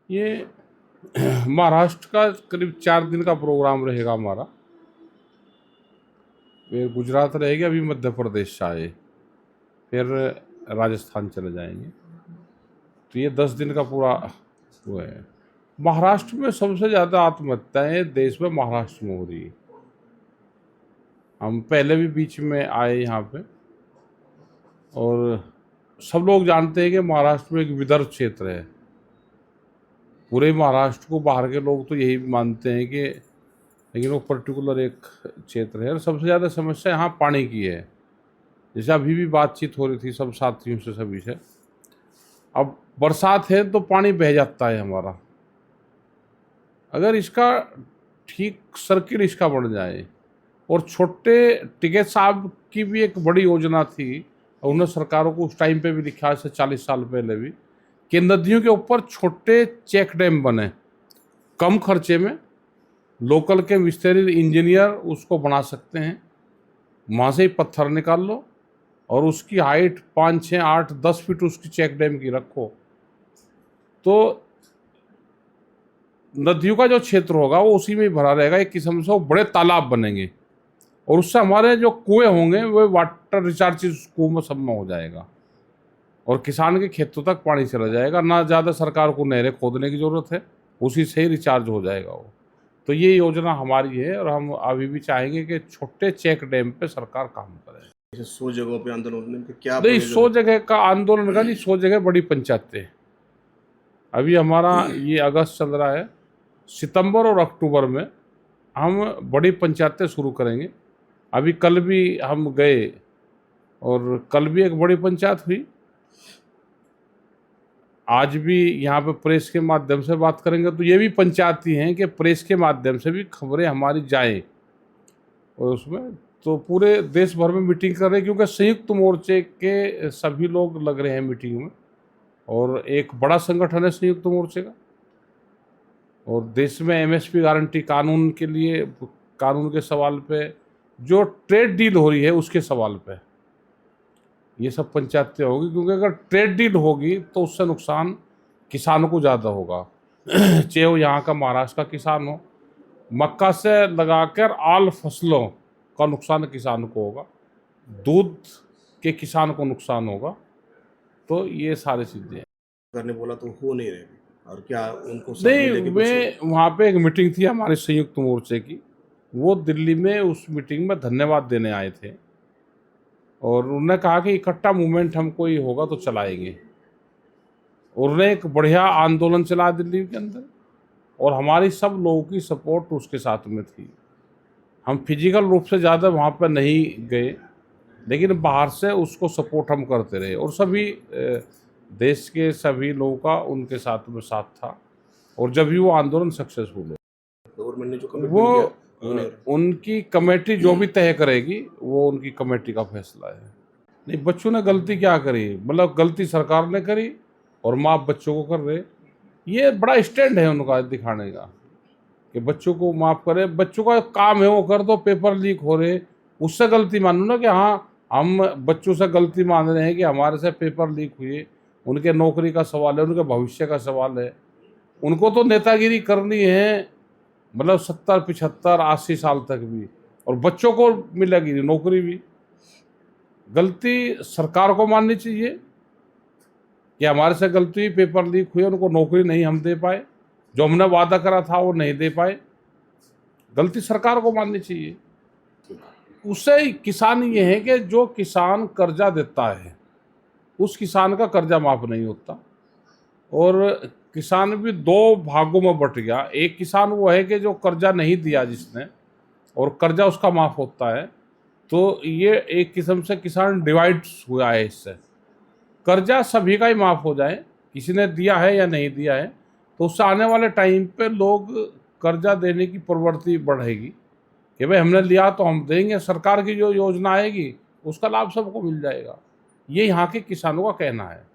ये महाराष्ट्र का करीब 4 दिन का प्रोग्राम रहेगा हमारा। फिर गुजरात रहेगी, अभी मध्य प्रदेश से आए, फिर राजस्थान चले जाएंगे। तो ये 10 दिन का पूरा वो है। महाराष्ट्र में सबसे ज़्यादा आत्महत्याएं देश में महाराष्ट्र में हो रही है। हम पहले भी बीच में आए यहाँ पे, और सब लोग जानते हैं कि महाराष्ट्र में एक विदर्भ क्षेत्र है। पूरे महाराष्ट्र को बाहर के लोग तो यही मानते हैं कि, लेकिन वो पर्टिकुलर एक क्षेत्र है। और सबसे ज़्यादा समस्या यहाँ पानी की है। जैसे अभी भी बातचीत हो रही थी सब साथियों से, सभी से, अब बरसात है तो पानी बह जाता है हमारा। अगर इसका ठीक सर्किल इसका बन जाए, और छोटे टिकैत साहब की भी एक बड़ी योजना थी, और उन्होंने सरकारों को उस टाइम पे भी लिखा से 40 साल पहले भी, कि नदियों के ऊपर छोटे चेक डैम बने कम खर्चे में। लोकल के मिस्त्री इंजीनियर उसको बना सकते हैं। वहाँ से ही पत्थर निकाल लो और उसकी हाइट 5, 6, 8, 10 फीट उसकी चेक डैम की रखो, तो नदियों का जो क्षेत्र होगा वो उसी में ही भरा रहेगा। एक किस्म से वो बड़े तालाब बनेंगे, और उससे हमारे जो कुएं होंगे वो वाटर रिचार्ज कुएं में सब में हो जाएगा, और किसान के खेतों तक पानी चला जाएगा। ना ज़्यादा सरकार को नहरें खोदने की ज़रूरत है, उसी से ही रिचार्ज हो जाएगा वो। तो ये योजना हमारी है, और हम अभी भी चाहेंगे कि छोटे चेक डैम पे सरकार काम करे। 100 जगहों पे आंदोलन के क्या नहीं, 100 जगह का आंदोलन का नहीं, 100 जगह बड़ी पंचायतें। अभी हमारा ये अगस्त चल रहा है, सितंबर और अक्टूबर में हम बड़ी पंचायतें शुरू करेंगे। अभी कल भी हम गए, और कल भी एक बड़ी पंचायत हुई। आज भी यहाँ पे प्रेस के माध्यम से बात करेंगे, तो ये भी पंचायत ही हैं कि प्रेस के माध्यम से भी खबरें हमारी जाएं, और उसमें तो पूरे देश भर में मीटिंग कर रहे हैं, क्योंकि संयुक्त मोर्चे के सभी लोग लग रहे हैं मीटिंग में, और एक बड़ा संगठन है संयुक्त मोर्चे का। और देश में एमएसपी गारंटी कानून के लिए, कानून के सवाल पे, जो ट्रेड डील हो रही है उसके सवाल पे ये सब पंचायतें होगी। क्योंकि अगर ट्रेड डील होगी तो उससे नुकसान किसानों को ज़्यादा होगा। चाहे वो यहाँ का महाराष्ट्र का किसान हो, मक्का से लगाकर आल फसलों का नुकसान किसान को होगा, दूध के किसान को नुकसान होगा। तो ये सारी चीज़ें करने बोला तो हो नहीं रहे, और क्या उनको नहीं, मैं वहाँ पे एक मीटिंग थी हमारे संयुक्त मोर्चे की, वो दिल्ली में उस मीटिंग में धन्यवाद देने आए थे, और उन्होंने कहा कि इकट्ठा मूवमेंट हम कोई होगा तो चलाएंगे। और उन्होंने एक बढ़िया आंदोलन चला दिल्ली के अंदर, और हमारी सब लोगों की सपोर्ट उसके साथ में थी। हम फिजिकल रूप से ज़्यादा वहाँ पर नहीं गए, लेकिन बाहर से उसको सपोर्ट हम करते रहे, और सभी देश के सभी लोगों का उनके साथ में साथ था। और जब भी वो आंदोलन सक्सेसफुल हो, गवर्नमेंट ने जो वो उनकी कमेटी जो भी तय करेगी, वो उनकी कमेटी का फैसला है। नहीं, बच्चों ने गलती क्या करी, मतलब गलती सरकार ने करी और माँ बच्चों को कर रहे। ये बड़ा स्टैंड है उनका दिखाने का कि बच्चों को माफ़ करे। बच्चों का काम है वो कर दो, पेपर लीक हो रहे उससे गलती मानो ना, कि हाँ हम बच्चों से गलती मान रहे हैं कि हमारे से पेपर लीक हुए। उनके नौकरी का सवाल है, उनके भविष्य का सवाल है। उनको तो नेतागिरी करनी है, मतलब 70, 75, 80 साल तक भी, और बच्चों को मिलेगी नौकरी भी। गलती सरकार को माननी चाहिए कि हमारे से गलती हुई, पेपर लीक हुए, उनको नौकरी नहीं हम दे पाए, जो हमने वादा करा था वो नहीं दे पाए। गलती सरकार को माननी चाहिए। उससे किसान ये है कि जो किसान कर्जा देता है उस किसान का कर्जा माफ नहीं होता, और किसान भी 2 भागों में बट गया। एक किसान वो है कि जो कर्जा नहीं दिया जिसने, और कर्जा उसका माफ होता है। तो ये एक किस्म से किसान डिवाइड हुआ है। इससे कर्जा सभी का ही माफ हो जाए, किसी ने दिया है या नहीं दिया है, तो उससे आने वाले टाइम पे लोग कर्जा देने की प्रवृत्ति बढ़ेगी कि भाई हमने लिया तो हम देंगे। सरकार की जो योजना आएगी उसका लाभ सबको मिल जाएगा। ये यहाँ के किसानों का कहना है।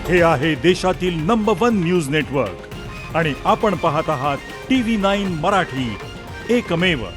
हे आहे देशातील नंबर 1 न्यूज नेटवर्क, आणि आपण पाहत आहात TV9 मराठी, एकमेव